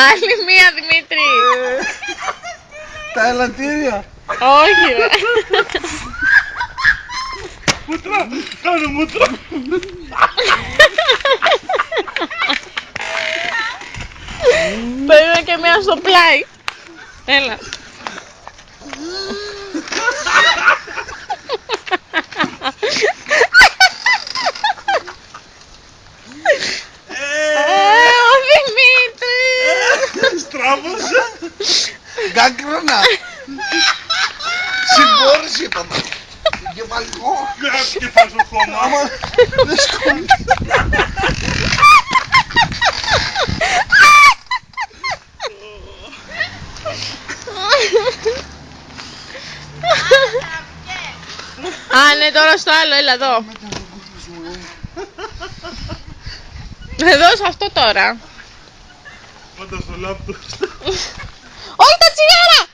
Άλλη μία, Δημήτρη. Τα ελαττήρια. Όχι ρε. Μούτρα, κάνε μούτρα. Περίμενα και μία στο πλάι. Έλα. Ο Δημήτρης. Στράβωσε. Γκάγκρανα. Συμπόρεση είπαμε. Εγκεφαλικό. Γράφει και πας στο χώμα. Άμα δεν σκόνει. Α, ναι, τώρα στο άλλο, έλα εδώ. Εδώ σε αυτό τώρα. Πάντα στο λάπτοπ. Όχι τα τσιγάρα!